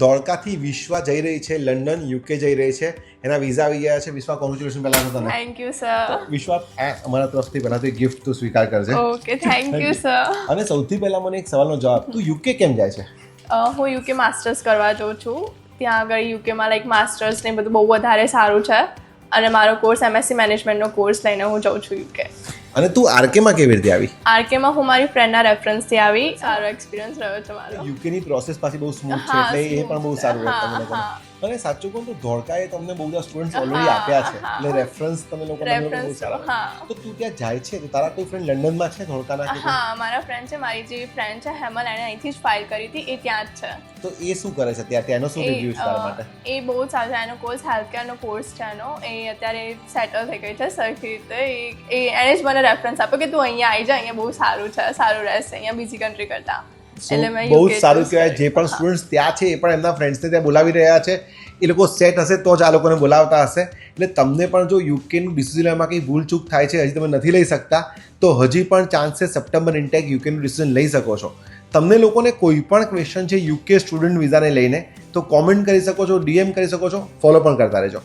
ધોળકાથી વિશ્વા જઈ રહી છે લંડન, યુકે જઈ રહી છે, એના વિઝા આવી ગયા છે. વિશ્વા, કોંગ્રેચ્યુલેશન પહેલા તો તને. Thank you sir. વિશ્વા, આ અમારા તરફથી પહેલા તો ગિફ્ટ તું સ્વીકાર કરજે. Okay, thank you sir. અને સૌથી પહેલા મને એક સવાલનો જવાબ, તું યુકે કેમ જાય છે? હું યુકે માસ્ટર્સ કરવા જાઉં છું. ત્યાં આગળ યુકેમાં લાઈક માસ્ટર્સ ને બધું બહુ વધારે સારું છે અને મારો કોર્સ MSc મેનેજમેન્ટનો કોર્સ લઈને હું જાઉં છું યુકે. અને તું આરકેમાં કેવી રીતે આવી? આરકેમાં હું મારી ફ્રેન્ડના રેફરન્સથી આવી. સારો એક્સપિરિયન્સ રહ્યો છે મારો. યુકેની પ્રોસેસ પાછી બહુ સ્મૂથ છે, હા, એટલે એ smooth પણ બહુ છે. સારું રહે તમને હા, લોકોને. હા. અને સાચું કહું તો ધોળકાએ તમને બહુ બધા સ્ટુડન્ટ્સ ઓલરેડી આપ્યા છે, એટલે રેફરન્સ તમે લોકોને બહુ રેફરન્સ સારા. હા. તો તું ત્યાં જાય છે તો તારા કોઈ ફ્રેન્ડ લંડનમાં છે ધોળકાના કે કોઈ? હા, મારા ફ્રેન્ડ છે, મારી જે ફ્રેન્ડ છે હેમલ, એણે અહીંથી જ ફાઇલ કરી હતી, એ ત્યાં જ છે. તો એ શું કરે છે ત્યાં? ત્યાંનો શું રિવ્યુ છે તારા માટે? એ બહુ જ સારું છે. એનો કોર્સ હેલ્થકેરનો કોર્સ છે એનો. એ અત્યારે સેટલ થઈ ગઈ છે સરખી રીતે. એણે જ મને રેફરન્સ આપ્યો કે તું અહીંયા આવી જા, અહીંયા બહુ સારું છે, સારું રહેશે અહીંયા બીજી કન્ટ્રી કરતાં. એટલે મેં બહુ UK જ સારું choose કહેવાય. જે કર્યું. પણ સ્ટુડન્ટ્સ ત્યાં છે એ પણ એમના ફ્રેન્ડ્સને ત્યાં બોલાવી રહ્યા છે. એ લોકો સેટ હશે તો જ આ લોકોને બોલાવતા હશે. એટલે તમને પણ જો યુકેનું ડિસિઝન લેવામાં કંઈ ભૂલચૂક થાય છે, હજી તમે નથી લઈ શકતા, તો હજી પણ ચાન્સ છે સપ્ટેમ્બર ઇન્ટેક યુકેનું ડિસિઝન લઈ શકો છો. તમને લોકોને કોઈ પણ ક્વેશ્ચન છે યુકે સ્ટુડન્ટ વિઝાને લઈને, તો કોમેન્ટ કરી શકો છો, DM કરી શકો છો, ફોલો પણ કરતા રહેજો.